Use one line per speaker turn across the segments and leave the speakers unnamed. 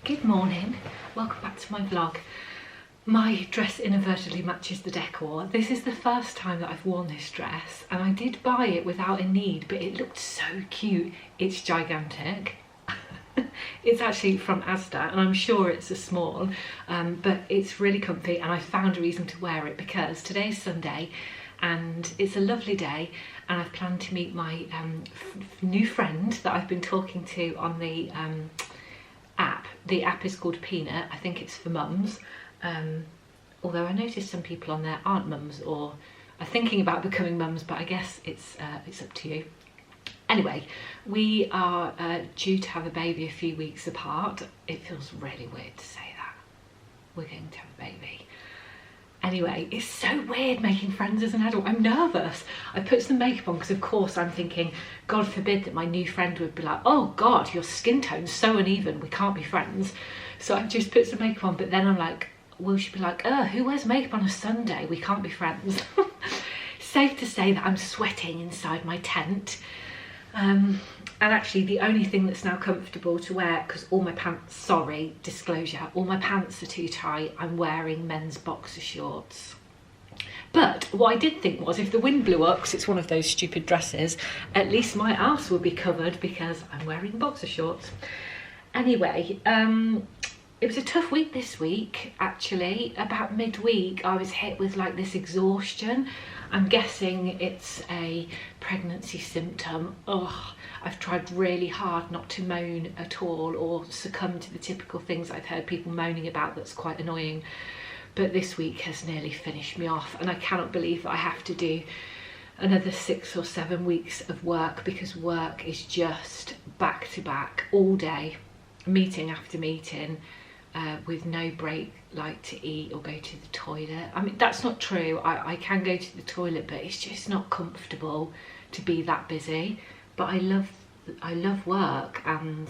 Good morning, welcome back to my vlog. My dress inadvertently matches the decor. This is the first time that I've worn this dress and I did buy it without a need, but it looked so cute. It's gigantic. It's actually from Asda and I'm sure it's a small, but it's really comfy and I found a reason to wear it because today's Sunday and it's a lovely day and I've planned to meet my new friend that I've been talking to on the app. The app is called Peanut. I think it's for mums, although I noticed some people on there aren't mums or are thinking about becoming mums, but I guess it's up to you. Anyway, we are due to have a baby a few weeks apart. It feels really weird to say that. We're going to have a baby. Anyway, it's so weird making friends as an adult. I'm nervous. I put some makeup on because of course I'm thinking, God forbid that my new friend would be like, oh God, your skin tone's so uneven, we can't be friends. So I just put some makeup on, but then I'm like, will she be like, who wears makeup on a Sunday? We can't be friends. Safe to say that I'm sweating inside my tent. And actually the only thing that's now comfortable to wear, because all my pants, sorry, disclosure, all my pants are too tight, I'm wearing men's boxer shorts. But what I did think was if the wind blew up, because it's one of those stupid dresses, at least my arse would be covered because I'm wearing boxer shorts. Anyway, it was a tough week this week, actually. About midweek, I was hit with like this exhaustion. I'm guessing it's a pregnancy symptom. Ugh, I've tried really hard not to moan at all or succumb to the typical things I've heard people moaning about that's quite annoying. But this week has nearly finished me off and I cannot believe that I have to do another 6 or 7 weeks of work because work is just back to back all day, meeting after meeting. With no break like to eat or go to the toilet. I mean, that's not true. I can go to the toilet, but it's just not comfortable to be that busy. But I love work and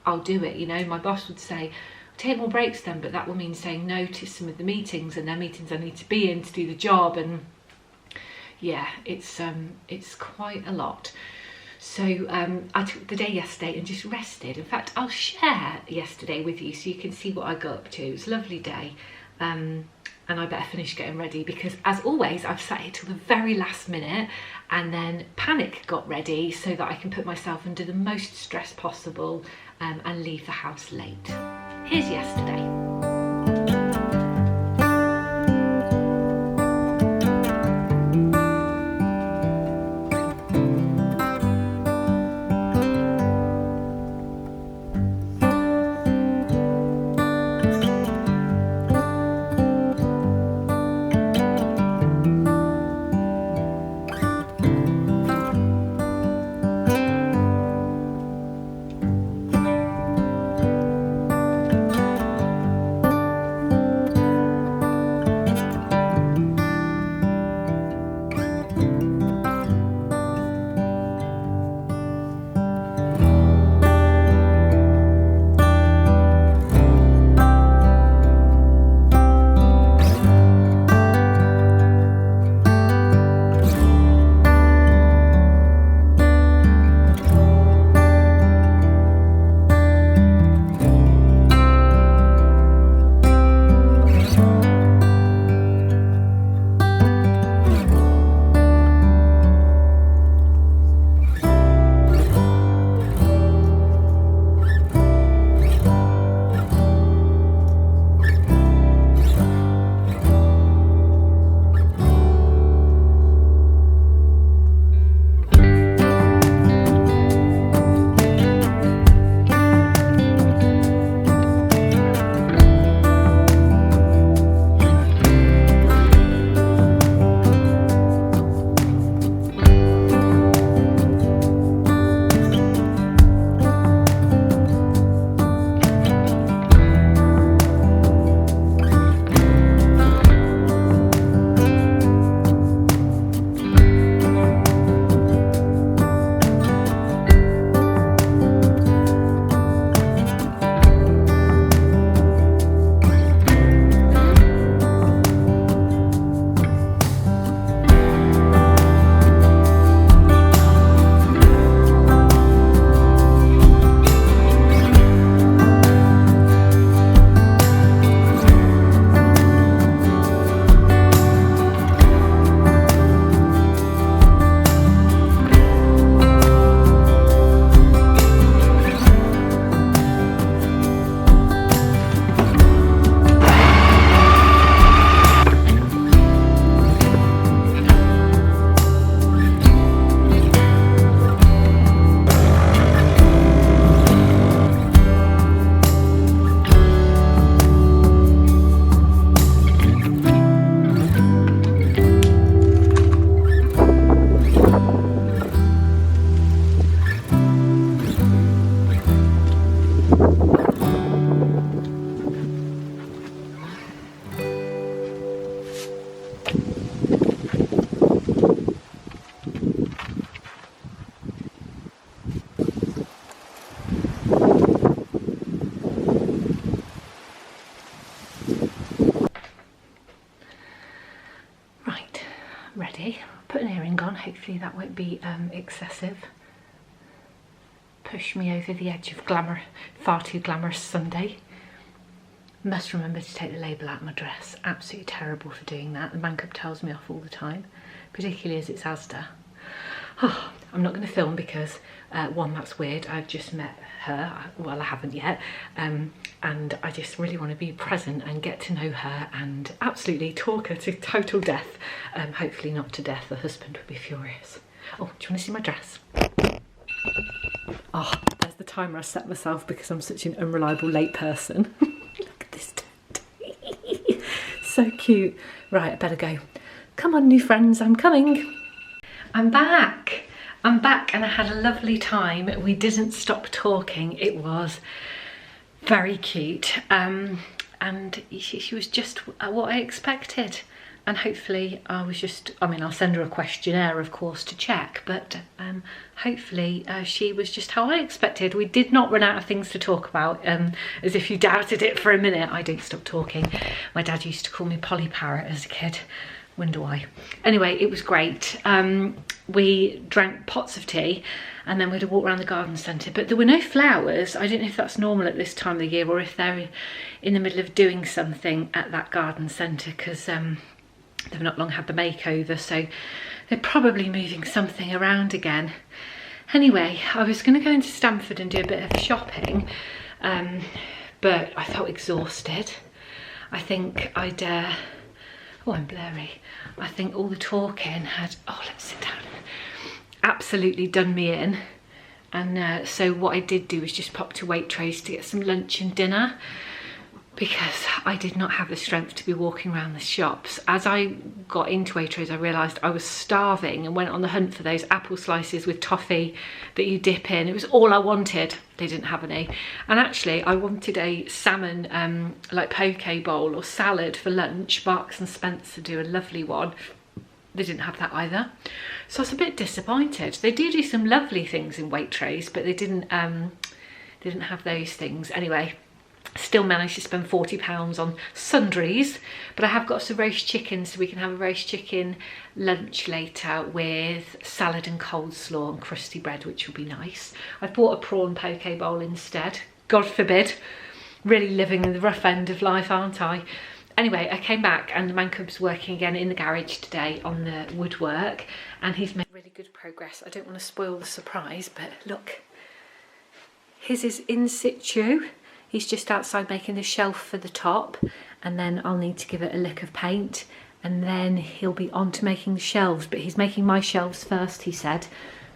I'll do it. You know, my boss would say, take more breaks then, but that will mean saying no to some of the meetings and they're meetings I need to be in to do the job. And yeah, it's quite a lot. So I took the day yesterday and just rested. In fact, I'll share yesterday with you so you can see what I got up to. It was a lovely day and I better finish getting ready because as always, I've sat here till the very last minute and then panic got ready so that I can put myself under the most stress possible and leave the house late. Here's yesterday. hopefully that won't be excessive. Push me over the edge of glamour, far too glamorous Sunday. Must remember to take the label out of my dress. Absolutely terrible for doing that. The makeup tells me off all the time, particularly as it's Asda. Oh, I'm not going to film because one, that's weird. I've just met her. Well, I haven't yet. And I just really want to be present and get to know her and absolutely talk her to total death. Hopefully not to death. The husband would be furious. Oh, do you want to see my dress? Oh, there's the timer I set myself because I'm such an unreliable late person. Look at this. So cute. Right, I better go. Come on, new friends, I'm coming. I'm back and I had a lovely time. We didn't stop talking. It was very cute. And she was just what I expected. And hopefully I'll send her a questionnaire, of course, to check, but hopefully she was just how I expected. We did not run out of things to talk about, as if you doubted it for a minute. I don't stop talking. My dad used to call me Polly Parrot as a kid. Wonder why. Anyway, it was great. We drank pots of tea and then we had a walk around the garden centre, but there were no flowers. I don't know if that's normal at this time of the year or if they're in the middle of doing something at that garden centre, because they've not long had the makeover, so they're probably moving something around again. Anyway, I was going to go into Stamford and do a bit of shopping, but I felt exhausted. I think oh, I'm blurry. I think all the talking had, oh, let's sit down, absolutely done me in. And so what I did do was just pop to Waitrose to get some lunch and dinner, because I did not have the strength to be walking around the shops. As I got into Waitrose, I realised I was starving and went on the hunt for those apple slices with toffee that you dip in. It was all I wanted. They didn't have any. And actually, I wanted a salmon, like poke bowl or salad for lunch. Marks and Spencer do a lovely one. They didn't have that either. So I was a bit disappointed. They do some lovely things in Waitrose, but they didn't have those things. Anyway, still managed to spend £40 on sundries, but I have got some roast chicken, so we can have a roast chicken lunch later with salad and coleslaw and crusty bread, which will be nice. I've bought a prawn poke bowl instead. God forbid. Really living in the rough end of life, aren't I? Anyway, I came back and the man cub's working again in the garage today on the woodwork, and he's made really good progress. I don't want to spoil the surprise, but look, his is in situ. He's just outside making the shelf for the top, and then I'll need to give it a lick of paint, and then he'll be on to making the shelves. But he's making my shelves first, he said,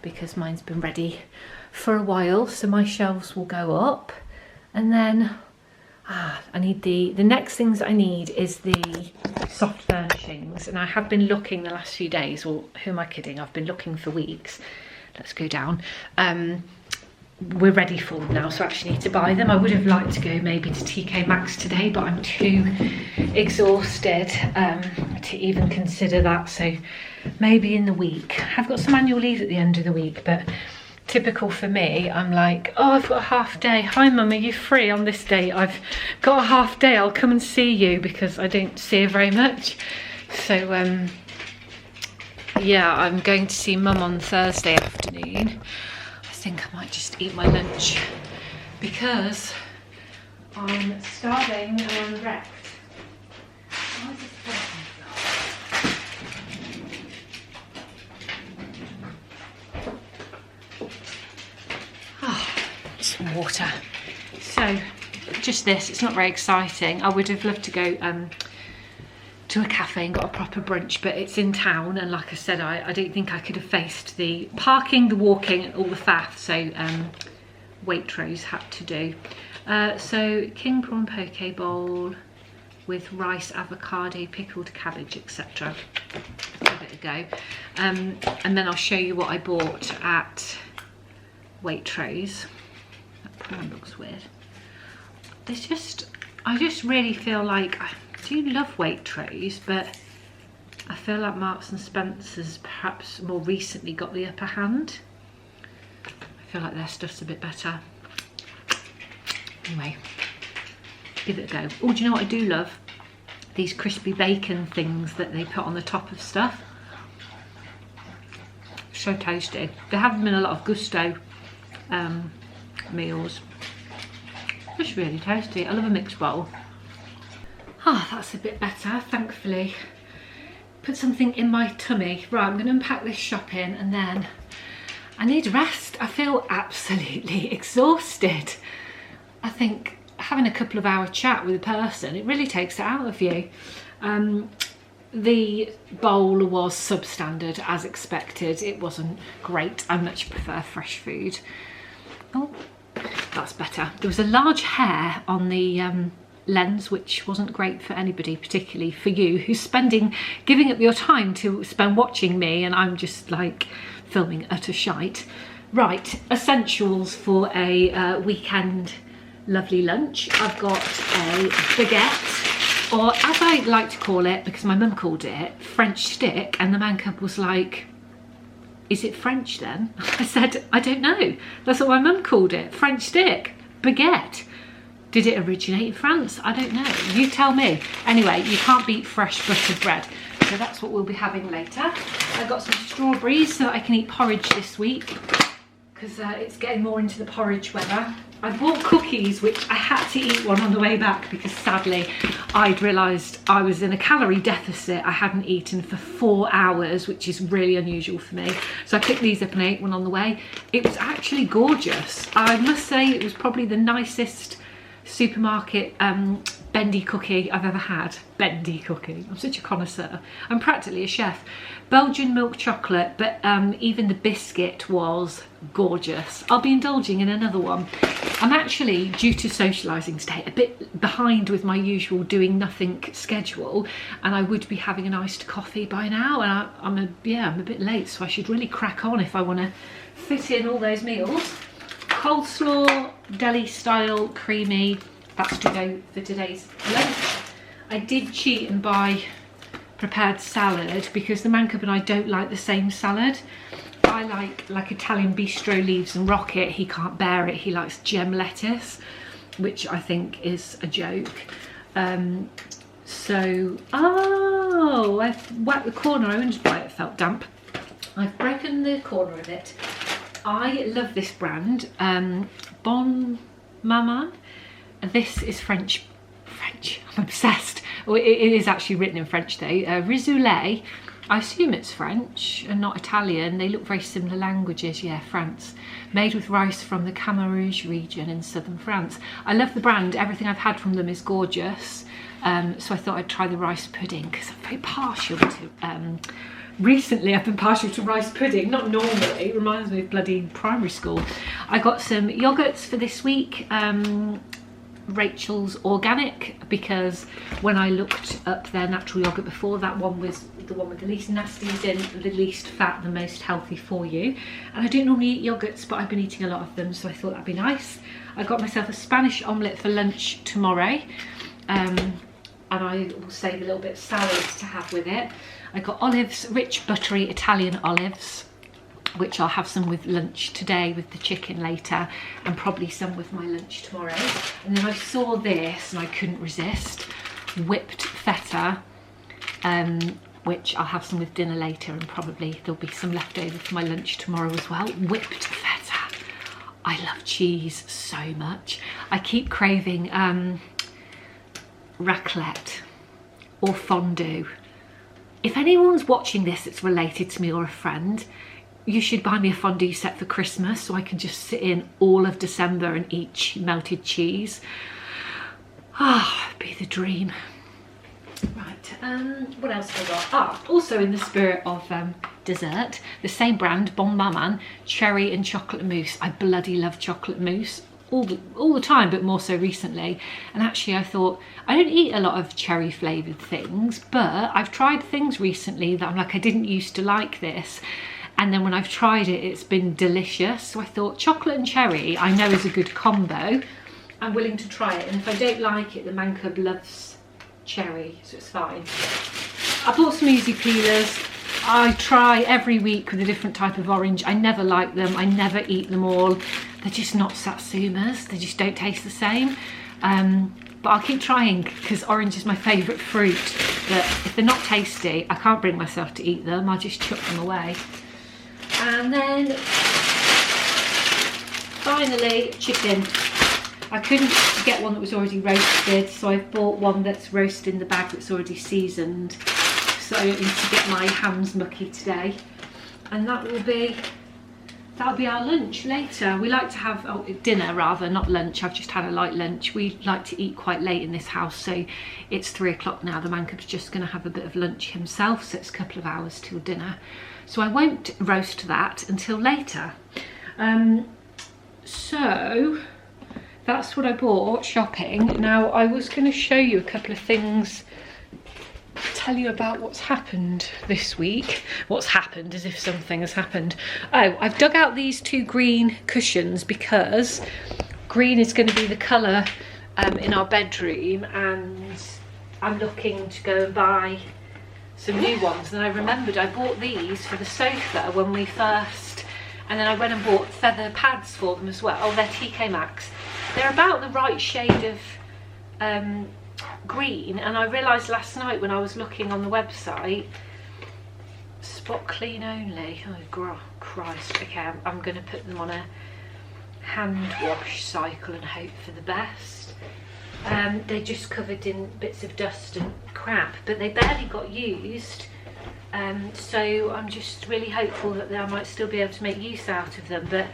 because mine's been ready for a while. So my shelves will go up, and then I need the next things I need is the soft furnishings. And I have been looking the last few days, or who am I kidding? I've been looking for weeks. Let's go down. We're ready for them now, so I actually need to buy them. I would have liked to go maybe to TK Maxx today, but I'm too exhausted to even consider that, so maybe in the week. I've got some annual leave at the end of the week, but typical for me, I'm like, oh, I've got a half day. Hi mum, are you free on this day? I've got a half day, I'll come and see you, because I don't see her very much. So yeah, I'm going to see mum on Thursday afternoon. I think I might just eat my lunch because I'm starving and I'm wrecked. Some water. So just this, it's not very exciting. I would have loved to go to a cafe and got a proper brunch, but it's in town, and like I said, I don't think I could have faced the parking, the walking and all the faff, so Waitrose had to do. So king prawn poke bowl with rice, avocado, pickled cabbage, etc. Give it a go, and then I'll show you what I bought at Waitrose. That prawn looks weird. I just really feel like I do love Waitrose, but I feel like Marks and Spencer's perhaps more recently got the upper hand. I feel like their stuff's a bit better. Anyway, give it a go. Oh, do you know what I do love? These crispy bacon things that they put on the top of stuff. So tasty. They have them in a lot of gusto meals. It's really tasty. I love a mixed bowl. Ah, oh, that's a bit better, thankfully. Put something in my tummy. Right, I'm going to unpack this shopping and then I need rest. I feel absolutely exhausted. I think having a couple of hour chat with a person, it really takes it out of you. The bowl was substandard as expected. It wasn't great. I much prefer fresh food. Oh, that's better. There was a large hair on the lens, which wasn't great for anybody, particularly for you who's giving up your time to spend watching me, and I'm just like filming utter shite. Right, essentials for a weekend lovely lunch. I've got a baguette, or as I like to call it, because my mum called it, French stick, and the man cub was like, is it French then? I said, I don't know. That's what my mum called it, French stick, baguette. Did it originate in France? I don't know. You tell me. Anyway, you can't beat fresh buttered bread. So that's what we'll be having later. I've got some strawberries so that I can eat porridge this week, because it's getting more into the porridge weather. I bought cookies, which I had to eat one on the way back because sadly I'd realised I was in a calorie deficit. I hadn't eaten for 4 hours, which is really unusual for me. So I picked these up and ate one on the way. It was actually gorgeous. I must say it was probably the nicest supermarket bendy cookie I've ever had. Bendy cookie. I'm such a connoisseur. I'm practically a chef. Belgian milk chocolate, but even the biscuit was gorgeous. I'll be indulging in another one. I'm actually, due to socialising today, a bit behind with my usual doing nothing schedule, and I would be having an iced coffee by now, and I'm a bit late, so I should really crack on if I want to fit in all those meals. Coleslaw, deli style, creamy. That's to go for today's lunch. I did cheat and buy prepared salad because the man cub and I don't like the same salad. I like Italian bistro leaves and rocket. He can't bear it. He likes gem lettuce, which I think is a joke. I've whacked the corner. I wondered why it felt damp. I've broken the corner of it. I love this brand, Bon Maman. This is French, I'm obsessed. Well, it is actually written in French though. Rissoulé, I assume it's French and not Italian. They look very similar languages, yeah, France. Made with rice from the Camargue region in southern France. I love the brand, everything I've had from them is gorgeous. So I thought I'd try the rice pudding because I'm very partial to, recently I've been partial to rice pudding, not normally, it reminds me of bloody primary school. I got some yogurts for this week, Rachel's Organic, because when I looked up their natural yogurt before, that one was the one with the least nasties in, the least fat, the most healthy for you. And I don't normally eat yogurts, but I've been eating a lot of them, so I thought that'd be nice. I got myself a Spanish omelette for lunch tomorrow, and I will save a little bit of salads to have with it. I got olives, rich buttery Italian olives, which I'll have some with lunch today with the chicken later, and probably some with my lunch tomorrow. And then I saw this and I couldn't resist, whipped feta, which I'll have some with dinner later, and probably there'll be some left over for my lunch tomorrow as well. Whipped feta. I love cheese so much. I keep craving raclette or fondue. If anyone's watching this that's related to me or a friend, you should buy me a fondue set for Christmas so I can just sit in all of December and eat melted cheese. Ah, it'd be the dream. Right, what else have I got? Also in the spirit of dessert, the same brand, Bon Maman, cherry and chocolate mousse. I bloody love chocolate mousse. All the time, but more so recently. And actually I thought, I don't eat a lot of cherry flavoured things, but I've tried things recently that I'm like, I didn't used to like this. And then when I've tried it, it's been delicious. So I thought chocolate and cherry, I know is a good combo. I'm willing to try it. And if I don't like it, the man cub loves cherry, so it's fine. I bought some easy peelers. I try every week with a different type of orange. I never like them. I never eat them all. They're just not satsumas. They just don't taste the same. But I'll keep trying because orange is my favourite fruit. But if they're not tasty, I can't bring myself to eat them. I'll just chuck them away. And then finally chicken. I couldn't get one that was already roasted, so I've bought one that's roasted in the bag that's already seasoned, so I don't need to get my hands mucky today. And that'll be our lunch later. We like to have dinner rather, not lunch. I've just had a light lunch. We like to eat quite late in this house, so it's 3 o'clock now. The man cub's just going to have a bit of lunch himself, so it's a couple of hours till dinner. So I won't roast that until later. So that's what I bought shopping. Now I was going to show you a couple of things, tell you about what's happened this week. What's happened, as if something has happened. Oh, I've dug out these 2 green cushions because green is going to be the colour in our bedroom, and I'm looking to go and buy some new ones. And I remembered I bought these for the sofa when we first, and then I went and bought feather pads for them as well. They're TK Maxx. They're about the right shade of green, and I realised last night when I was looking on the website, spot clean only. Oh Christ. Okay, I'm going to put them on a hand wash cycle and hope for the best. They're just covered in bits of dust and crap, but they barely got used, so I'm just really hopeful that I might still be able to make use out of them, but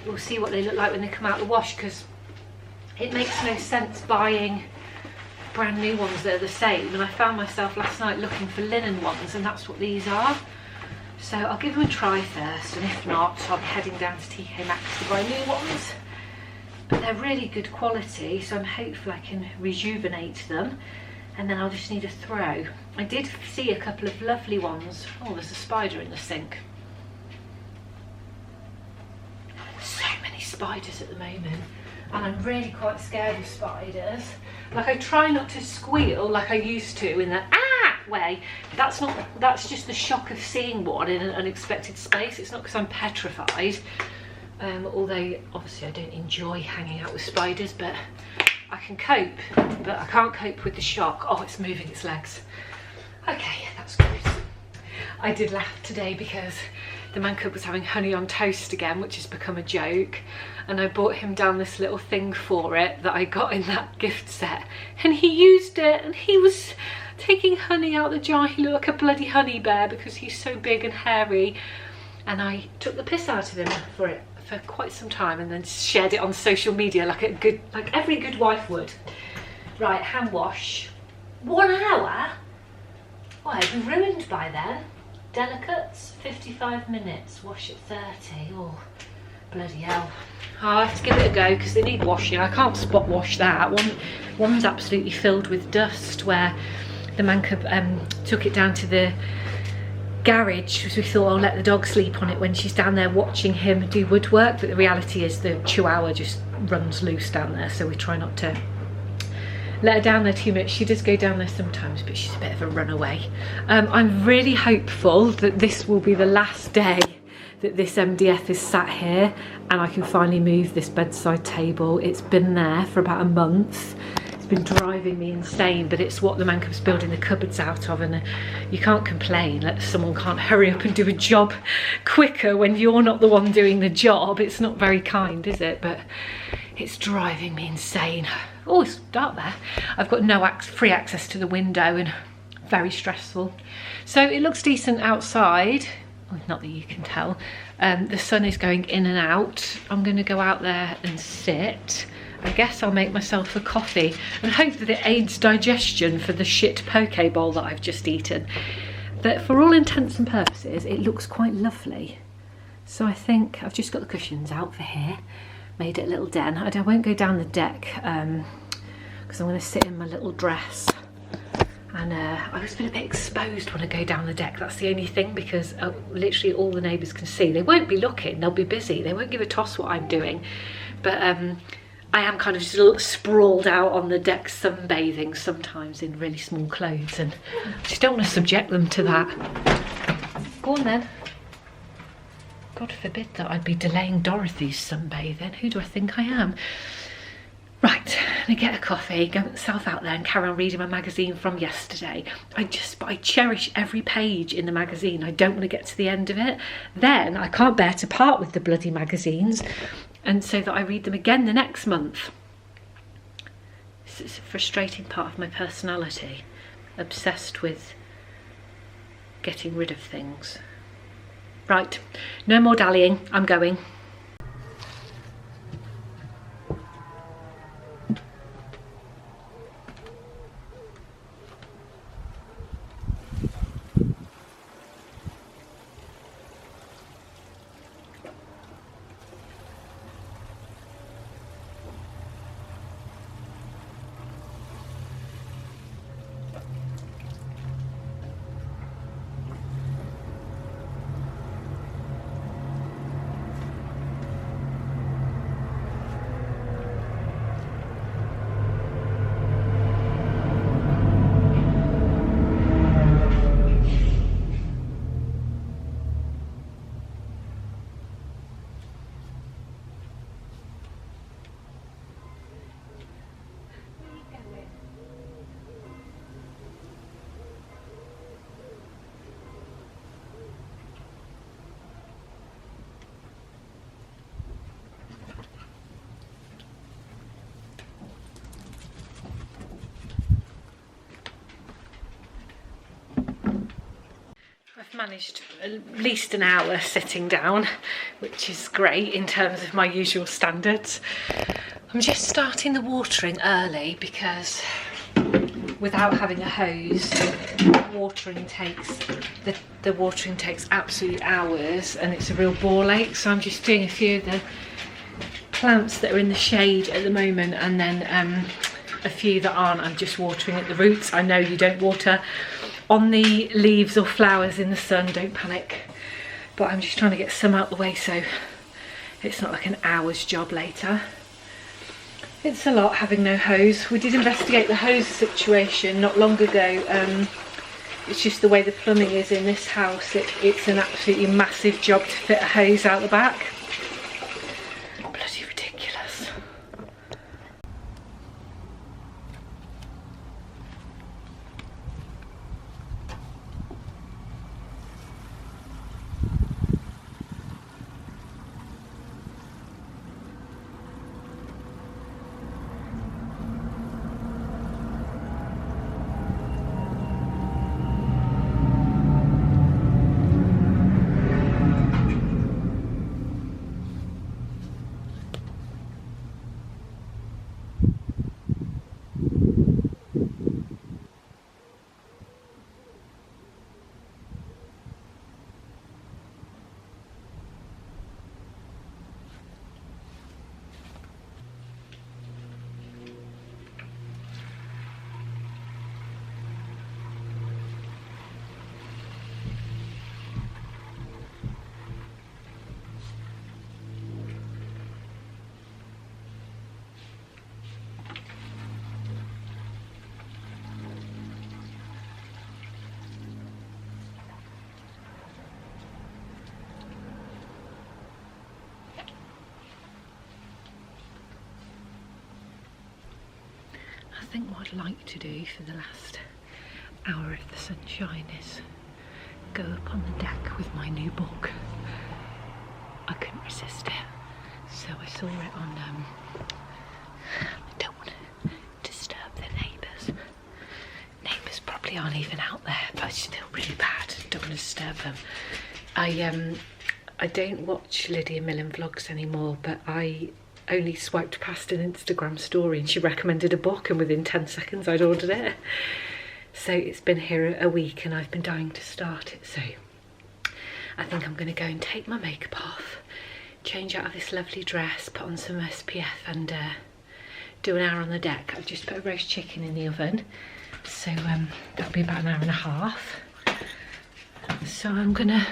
we'll see what they look like when they come out of the wash, because it makes no sense buying brand new ones that are the same. And I found myself last night looking for linen ones, and that's what these are. So I'll give them a try first, and if not, I'll be heading down to TK Maxx to buy new ones. But they're really good quality, so I'm hopeful I can rejuvenate them, and then I'll just need a throw. I did see a couple of lovely ones. Oh, there's a spider in the sink. So many spiders at the moment, and I'm really quite scared of spiders. Like, I try not to squeal like I used to in the way. That's just the shock of seeing one in an unexpected space. It's not because I'm petrified, although obviously I don't enjoy hanging out with spiders, but I can cope. But I can't cope with the shock. Oh, it's moving its legs. Okay, that's good. I did laugh today because the man cub was having honey on toast again, which has become a joke, and I bought him down this little thing for it that I got in that gift set, and he used it, and he was taking honey out the jar. He looked like a bloody honey bear because he's so big and hairy, and I took the piss out of him for it for quite some time, and then shared it on social media like every good wife would. Right, hand wash. 1 hour? Well, I'd be ruined by then. Delicates, 55 minutes, wash at 30. Oh, bloody hell. I'll have to give it a go because they need washing. I can't spot wash that. One's absolutely filled with dust, where the man cub took it down to the garage because we thought I'll let the dog sleep on it when she's down there watching him do woodwork, but the reality is the chihuahua just runs loose down there, so we try not to let her down there too much. She does go down there sometimes, but she's a bit of a runaway. I'm really hopeful that this will be the last day that this MDF is sat here and I can finally move this bedside table. It's been there for about a month. It's been driving me insane, but it's what the man cub's building the cupboards out of, and you can't complain that someone can't hurry up and do a job quicker when you're not the one doing the job. It's not very kind, is it? But it's driving me insane. Oh, it's dark there. I've got no free access to the window, and very stressful. So it looks decent outside. Well, not that you can tell. The sun is going in and out. I'm going to go out there and sit. I guess I'll make myself a coffee and hope that it aids digestion for the shit poke bowl that I've just eaten. But for all intents and purposes, it looks quite lovely. So I think I've just got the cushions out for here. Made it a little den. I won't go down the deck because I'm going to sit in my little dress. And I was a bit exposed when I go down the deck. That's the only thing, because literally all the neighbours can see. They won't be looking, they'll be busy. They won't give a toss what I'm doing. But I am kind of just a little sprawled out on the deck sunbathing sometimes in really small clothes, and I just don't want to subject them to that. Go on then. God forbid that I'd be delaying Dorothy's sunbathing. Who do I think I am? Right, I'm gonna get a coffee, go myself out there and carry on reading my magazine from yesterday. I cherish every page in the magazine. I don't want to get to the end of it. Then I can't bear to part with the bloody magazines, and so that I read them again the next month. It's a frustrating part of my personality, obsessed with getting rid of things. Right, no more dallying, I'm going. I've managed at least an hour sitting down, which is great in terms of my usual standards. I'm just starting the watering early because without having a hose, the watering takes absolute hours and it's a real ball ache. So I'm just doing a few of the plants that are in the shade at the moment, and then a few that aren't. I'm just watering at the roots. I know you don't water on the leaves or flowers in the sun, don't panic, but I'm just trying to get some out the way so it's not like an hour's job later. It's a lot having no hose. We did investigate the hose situation not long ago. It's just the way the plumbing is in this house, it's an absolutely massive job to fit a hose out the back. Bloody ridiculous. I think what I'd like to do for the last hour of the sunshine is go up on the deck with my new book. I couldn't resist it, so I saw it on, I don't want to disturb the neighbours. Neighbours probably aren't even out there, but I just feel really bad, don't want to disturb them. I don't watch Lydia Millen vlogs anymore, but I only swiped past an Instagram story and she recommended a book, and within 10 seconds I'd ordered it. So it's been here a week and I've been dying to start it, so I think I'm going to go and take my makeup off, change out of this lovely dress, put on some SPF and do an hour on the deck. I've just put a roast chicken in the oven, so that'll be about an hour and a half. So I'm going to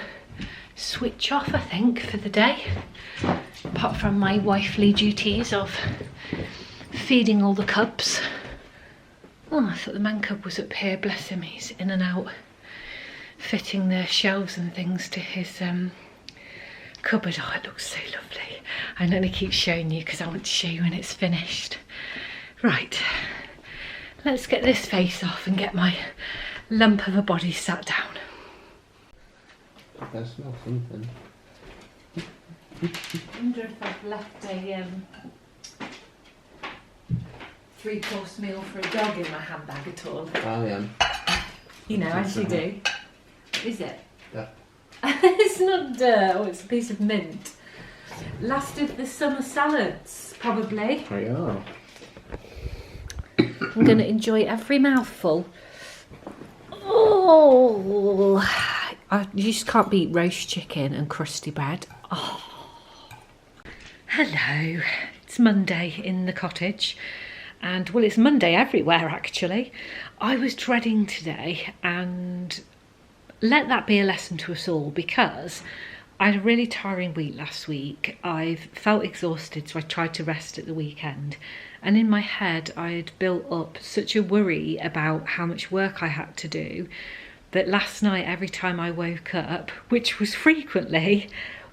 switch off, I think, for the day, apart from my wifely duties of feeding all the cubs. Oh, I thought the man cub was up here, bless him, he's in and out fitting the shelves and things to his cupboard. Oh, it looks so lovely. I'm going to keep showing you because I want to show you when it's finished. Right, let's get this face off and get my lump of a body sat down.
I can smell something.
I wonder if I've left a 3-course meal for a dog in my handbag at all.
Oh yeah.
You know, as you do. Is it?
Yeah.
It's not dirt, oh, it's a piece of mint. Last of the summer salads, probably.
Oh yeah.
I'm going to enjoy every mouthful. Oh, you just can't beat roast chicken and crusty bread. Oh. Hello, it's Monday in the cottage, and well, it's Monday everywhere actually. I was dreading today, and let that be a lesson to us all, because I had a really tiring week last week. I've felt exhausted, so I tried to rest at the weekend, and in my head I had built up such a worry about how much work I had to do that last night, every time I woke up, which was frequently,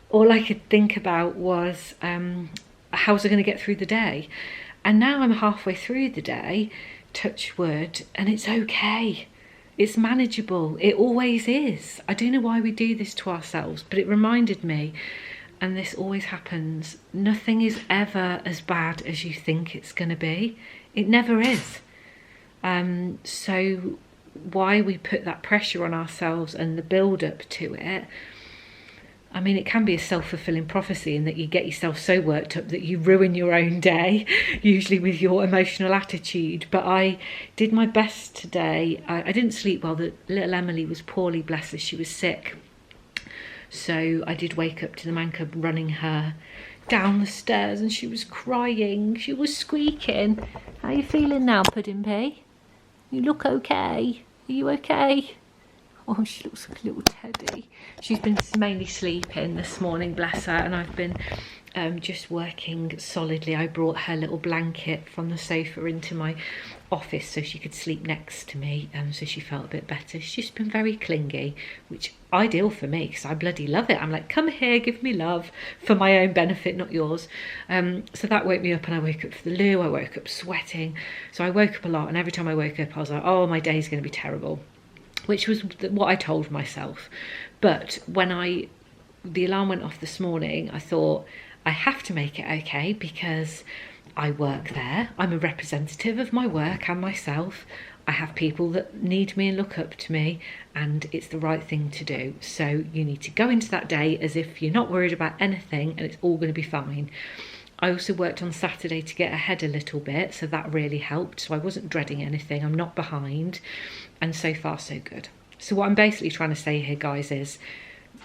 all I could think about was how was I going to get through the day. And now I'm halfway through the day, touch wood, and it's okay. It's manageable. It always is. I don't know why we do this to ourselves, but it reminded me, and this always happens, nothing is ever as bad as you think it's going to be. It never is. So why we put that pressure on ourselves and the build up to it, I mean, it can be a self-fulfilling prophecy in that you get yourself so worked up that you ruin your own day, usually with your emotional attitude. But I did my best today. I didn't sleep well. The little Emily was poorly, bless her, she was sick. So I did wake up to the man cub running her down the stairs, and she was crying, she was squeaking. How are you feeling now, Pudding Pea? You look okay. Are you okay? Oh, she looks like a little teddy. She's been mainly sleeping this morning, bless her, and I've been just working solidly. I brought her little blanket from the sofa into my office so she could sleep next to me, so she felt a bit better. She's just been very clingy, which ideal for me because I bloody love it. I'm like, come here, give me love for my own benefit, not yours. So that woke me up, and I woke up for the loo. I woke up sweating. So I woke up a lot, and every time I woke up I was like, oh, my day's going to be terrible, which was what I told myself. But when the alarm went off this morning, I thought, I have to make it okay because I work there. I'm a representative of my work and myself. I have people that need me and look up to me, and it's the right thing to do. So you need to go into that day as if you're not worried about anything and it's all going to be fine. I also worked on Saturday to get ahead a little bit, so that really helped. So I wasn't dreading anything. I'm not behind. And so far, so good. So what I'm basically trying to say here, guys, is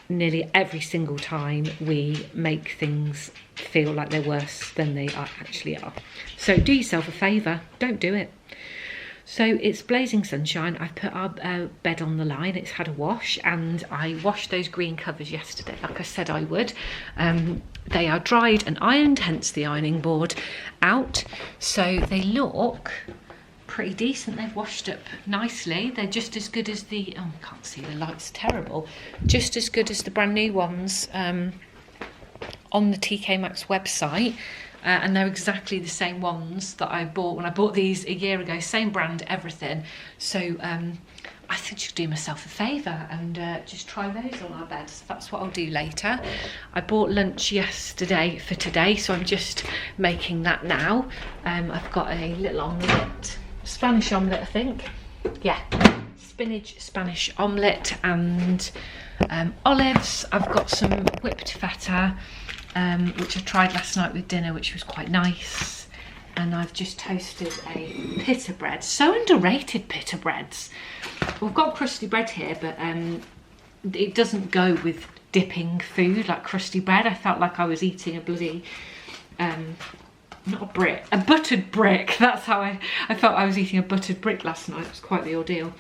nearly every single time we make things feel like they're worse than they actually are. So do yourself a favour. Don't do it. So it's blazing sunshine. I've put our bed on the line. It's had a wash, and I washed those green covers yesterday, like I said I would. They are dried and ironed, hence the ironing board out. So they look pretty decent. They've washed up nicely. They're just as good as the, oh, I can't see, the light's terrible. Just as good as the brand new ones on the TK Maxx website. And they're exactly the same ones that I bought when I bought these a year ago. Same brand, everything. So I think she'll do myself a favour and just try those on our beds. That's what I'll do later. I bought lunch yesterday for today, so I'm just making that now. I've got a little omelette, Spanish omelette, I think. Yeah, spinach Spanish omelette and olives. I've got some whipped feta, which I tried last night with dinner, which was quite nice. And I've just toasted a pita bread. So underrated, pita breads. We've got crusty bread here, but it doesn't go with dipping food like crusty bread. I felt like I was eating a bloody, not a brick, a buttered brick. That's how I felt I was eating a buttered brick last night. It was quite the ordeal.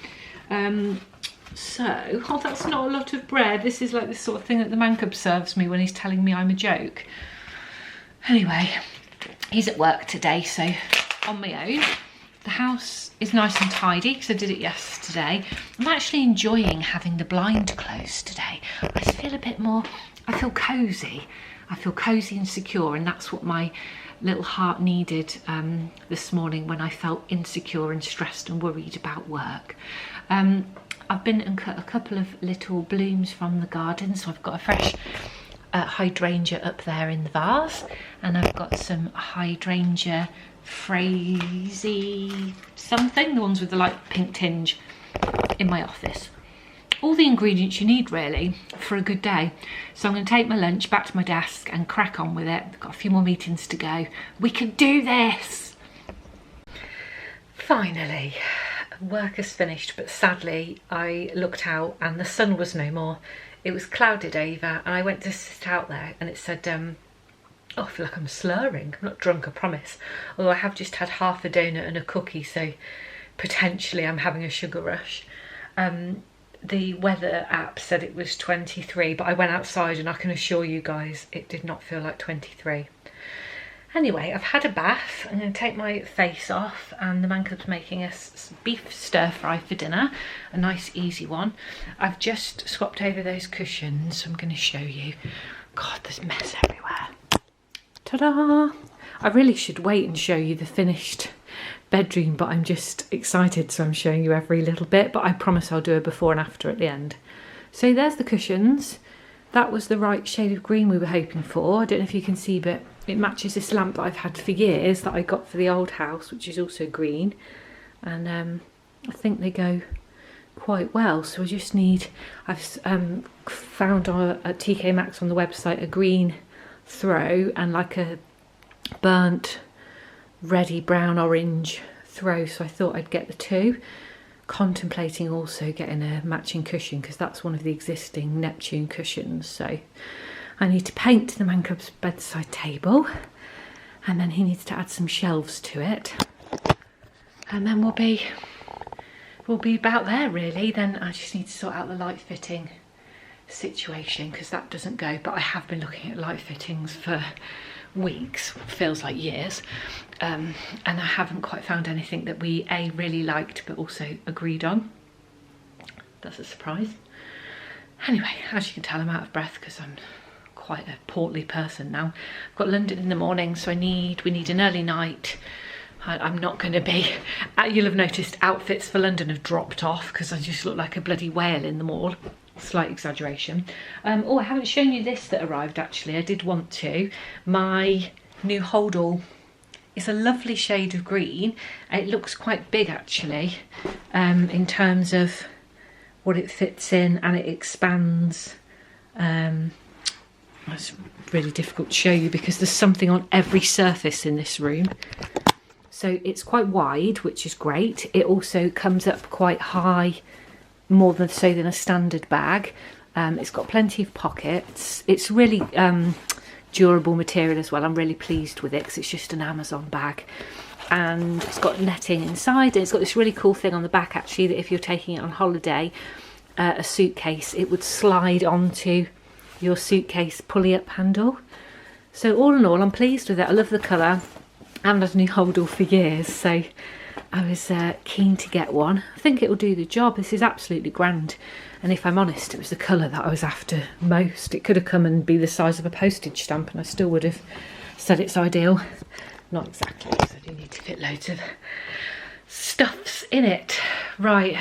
So, oh, that's not a lot of bread. This is like the sort of thing that the man cub serves me when he's telling me I'm a joke. Anyway, he's at work today, so on my own. The house is nice and tidy because I did it yesterday. I'm actually enjoying having the blind closed today. I just feel a bit more, I feel cosy. I feel cosy and secure, and that's what my little heart needed this morning when I felt insecure and stressed and worried about work. I've been and cut a couple of little blooms from the garden, so I've got a fresh hydrangea up there in the vase, and I've got some hydrangea Phrasey something, the ones with the light pink tinge, in my office. All the ingredients you need really for a good day. So I'm going to take my lunch back to my desk and crack on with it. I've got a few more meetings to go. We can do this! Finally, work is finished, but sadly I looked out and the sun was no more. It was clouded over, and I went to sit out there and it said, oh, I feel like I'm slurring. I'm not drunk, I promise. Although I have just had half a donut and a cookie, so potentially I'm having a sugar rush. The weather app said it was 23, but I went outside and I can assure you guys it did not feel like 23. Anyway, I've had a bath. I'm going to take my face off, and the man cub's making us beef stir fry for dinner, a nice easy one. I've just swapped over those cushions, so I'm going to show you. God, there's mess everywhere. Ta-da! I really should wait and show you the finished bedroom, but I'm just excited, so I'm showing you every little bit, but I promise I'll do a before and after at the end. So there's the cushions. That was the right shade of green we were hoping for. I don't know if you can see, but it matches this lamp that I've had for years that I got for the old house, which is also green, and I think they go quite well. So I just need, I've found at TK Maxx on the website a green throw and like a burnt reddy brown orange throw, so I thought I'd get the two. Contemplating also getting a matching cushion because that's one of the existing Neptune cushions. So I need to paint the man cub's bedside table, and then he needs to add some shelves to it, and then we'll be about there really. Then I just need to sort out the light fitting situation because that doesn't go, but I have been looking at light fittings for weeks, feels like years, and I haven't quite found anything that we really liked but also agreed on. That's a surprise. Anyway, as you can tell, I'm out of breath because I'm quite a portly person now. I've got London in the morning, so we need an early night. I'm not going to be, you'll have noticed outfits for London have dropped off because I just look like a bloody whale in the mall. Slight exaggeration. Oh, I haven't shown you this that arrived actually. I did want to. My new holdall is a lovely shade of green. It looks quite big actually, in terms of what it fits in, and it expands. It's really difficult to show you because there's something on every surface in this room. So it's quite wide, which is great. It also comes up quite high, more than so than a standard bag. It's got plenty of pockets. It's really durable material as well. I'm really pleased with it because it's just an Amazon bag, and it's got netting inside, and it's got this really cool thing on the back actually that if you're taking it on holiday, a suitcase, it would slide onto your suitcase pulley up handle. So all in all, I'm pleased with it. I love the colour. I haven't had a new holdall for years, so I was keen to get one. I think it will do the job. This is absolutely grand, and if I'm honest, it was the colour that I was after most. It could have come and be the size of a postage stamp and I still would have said it's ideal. Not exactly, because I do need to fit loads of stuffs in it. Right,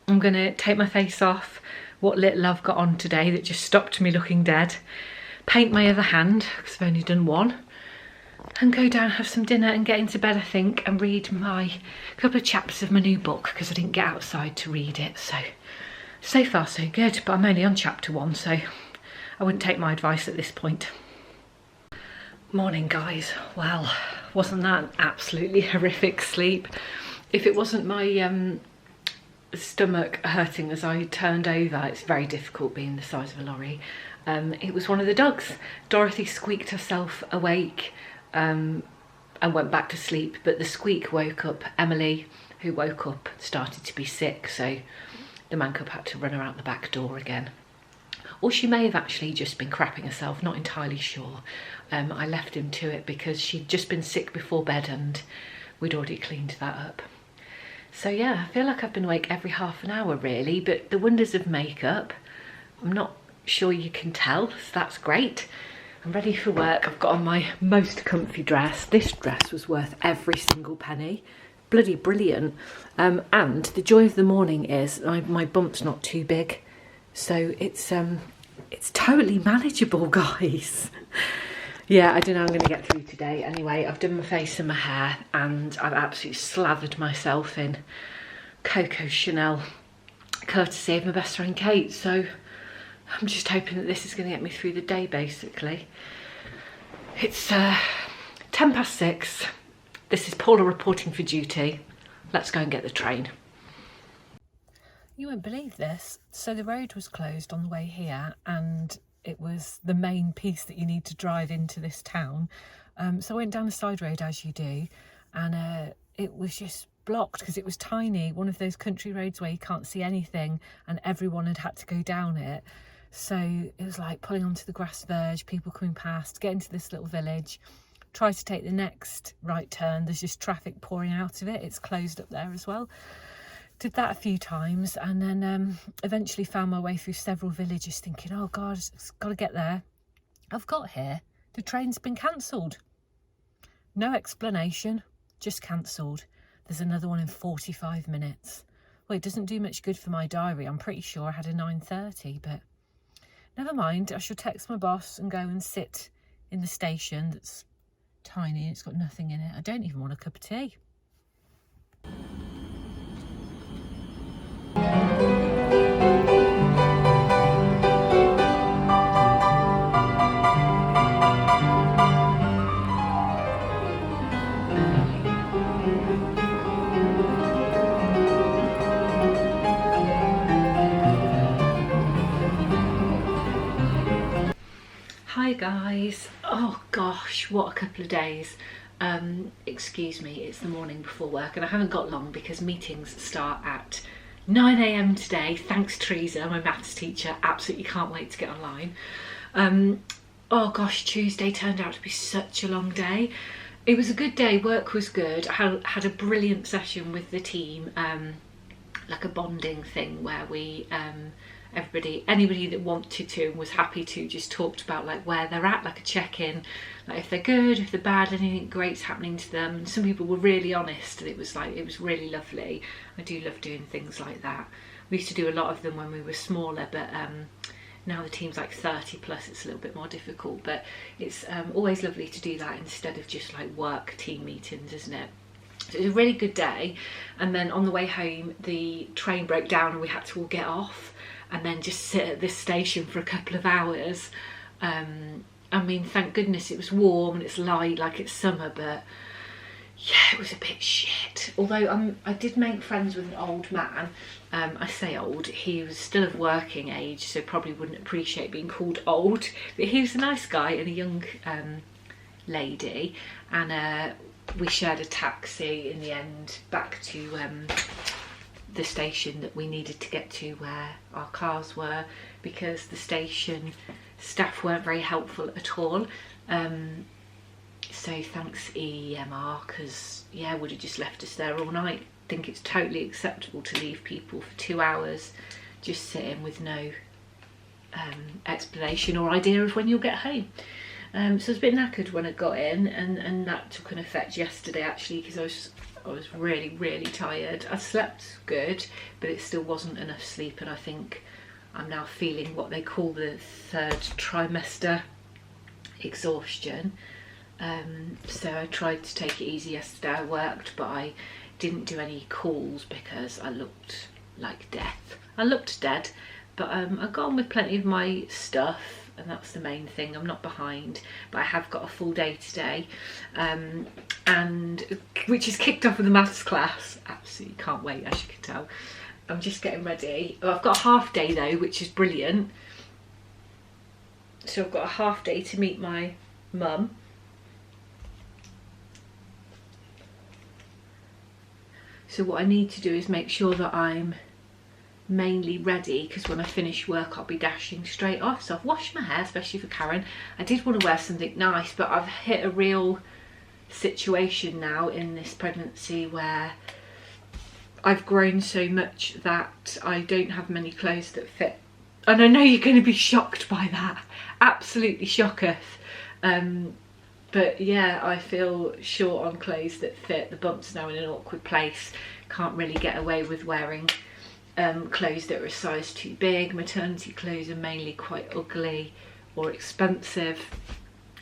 I'm going to take my face off. What little I've got on today that just stopped me looking dead. Paint my other hand, because I've only done one. And go down, have some dinner and get into bed, I think, and read my couple of chapters of my new book because I didn't get outside to read it. So far so good, but I'm only on chapter 1, so I wouldn't take my advice at this point. Morning guys. Well, wasn't that an absolutely horrific sleep? If it wasn't my stomach hurting as I turned over, it's very difficult being the size of a lorry. It was one of the dogs. Dorothy squeaked herself awake and went back to sleep, but the squeak woke up Emily, who woke up, started to be sick, so the man cub had to run her out the back door again. Or she may have actually just been crapping herself, not entirely sure. I left him to it because she'd just been sick before bed and we'd already cleaned that up. So yeah, I feel like I've been awake every half an hour really, but the wonders of makeup, I'm not sure you can tell, so that's great. I'm ready for work. I've got on my most comfy dress. This dress was worth every single penny. Bloody brilliant. And the joy of the morning is my bump's not too big, so it's totally manageable, guys. Yeah, I don't know how I'm going to get through today. Anyway, I've done my face and my hair, and I've absolutely slathered myself in Coco Chanel, courtesy of my best friend Kate. So I'm just hoping that this is going to get me through the day, basically. It's 6:10. This is Paula reporting for duty. Let's go and get the train. You won't believe this. So the road was closed on the way here, and it was the main piece that you need to drive into this town. So I went down the side road as you do, and it was just blocked because it was tiny, one of those country roads where you can't see anything, and everyone had to go down it. So it was like pulling onto the grass verge, people coming past, get into this little village, try to take the next right turn. There's just traffic pouring out of it. It's closed up there as well. Did that a few times, and then eventually found my way through several villages thinking, oh God, I've got to get there. I've got here. The train's been cancelled. No explanation, just cancelled. There's another one in 45 minutes. Well, it doesn't do much good for my diary. I'm pretty sure I had a 9:30, but never mind. I shall text my boss and go and sit in the station that's tiny and it's got nothing in it. I don't even want a cup of tea. Hi guys. Oh gosh, what a couple of days. Excuse me, it's the morning before work and I haven't got long because meetings start at 9 AM today. Thanks Teresa, my maths teacher. Absolutely can't wait to get online. Oh gosh, Tuesday turned out to be such a long day. It was a good day, work was good. I had a brilliant session with the team, like a bonding thing where we anybody that wanted to and was happy to just talked about like where they're at, like a check-in, like if they're good, if they're bad, anything great's happening to them. And some people were really honest, and it was really lovely. I do love doing things like that. We used to do a lot of them when we were smaller, but now the team's like 30 plus, it's a little bit more difficult, but it's always lovely to do that instead of just like work team meetings, isn't it? So it was a really good day, and then on the way home the train broke down and we had to all get off and then just sit at this station for a couple of hours. I mean, thank goodness it was warm and it's light, like it's summer, but yeah, it was a bit shit. Although I did make friends with an old man. I say old, he was still of working age, so probably wouldn't appreciate being called old, but he was a nice guy and a young lady, and we shared a taxi in the end back to the station that we needed to get to where our cars were, because the station staff weren't very helpful at all. So thanks EMR, because yeah, would have just left us there all night. I think it's totally acceptable to leave people for 2 hours just sitting with no explanation or idea of when you'll get home. So I was a bit knackered when I got in, and that took an effect yesterday actually, because I was really, really tired. I slept good, but it still wasn't enough sleep, and I think I'm now feeling what they call the third trimester exhaustion. So I tried to take it easy yesterday. I worked, but I didn't do any calls because I looked like death. I looked dead, but I got on with plenty of my stuff, and that's the main thing. I'm not behind, but I have got a full day today, and which is kicked off with the maths class. Absolutely can't wait, as you can tell. I'm just getting ready. Oh, I've got a half day though, which is brilliant. So I've got a half day to meet my mum. So what I need to do is make sure that I'm mainly ready, because when I finish work I'll be dashing straight off. So I've washed my hair, especially for Karen. I did want to wear something nice, but I've hit a real situation now in this pregnancy where I've grown so much that I don't have many clothes that fit. And I know you're going to be shocked by that, absolutely shocketh. But yeah, I feel short on clothes that fit. The bump's now in an awkward place. Can't really get away with wearing clothes that are a size too big. Maternity clothes are mainly quite ugly or expensive.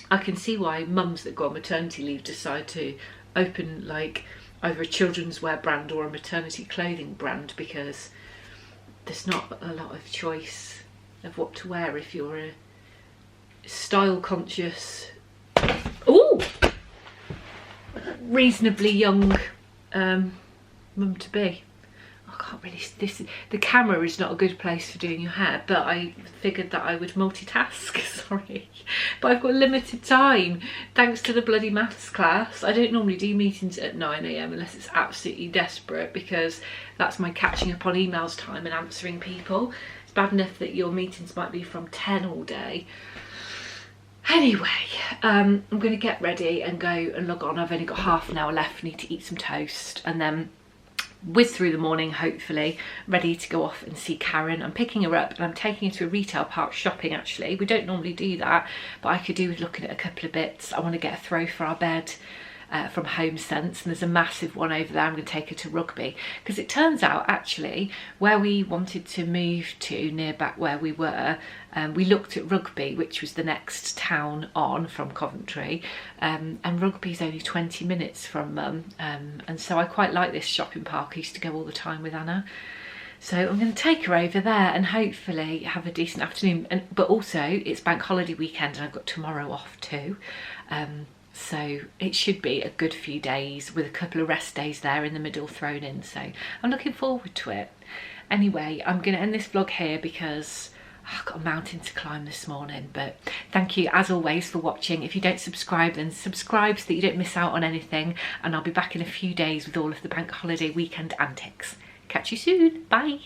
I can see why mums that go on maternity leave decide to open like either a children's wear brand or a maternity clothing brand, because there's not a lot of choice of what to wear if you're a style conscious, reasonably young mum to be. I can't really, the camera is not a good place for doing your hair, but I figured that I would multitask. Sorry, but I've got limited time thanks to the bloody maths class. I don't normally do meetings at 9 AM unless it's absolutely desperate, because that's my catching up on emails time and answering people. It's bad enough that your meetings might be from 10 all day. Anyway, I'm going to get ready and go and log on. I've only got half an hour left. I need to eat some toast and then whiz through the morning, hopefully, ready to go off and see Karen. I'm picking her up and I'm taking her to a retail park shopping, actually. We don't normally do that, but I could do with looking at a couple of bits. I want to get a throw for our bed from Home Sense, and there's a massive one over there. I'm going to take her to Rugby, because it turns out actually where we wanted to move to, near back where we were, we looked at Rugby, which was the next town on from Coventry, and Rugby's only 20 minutes from Mum, and so I quite like this shopping park. I used to go all the time with Anna. So I'm going to take her over there and hopefully have a decent afternoon. But also it's bank holiday weekend and I've got tomorrow off too. So it should be a good few days with a couple of rest days there in the middle thrown in. So I'm looking forward to it. Anyway, I'm going to end this vlog here because I've got a mountain to climb this morning. But thank you as always for watching. If you don't subscribe, then subscribe so that you don't miss out on anything. And I'll be back in a few days with all of the bank holiday weekend antics. Catch you soon. Bye.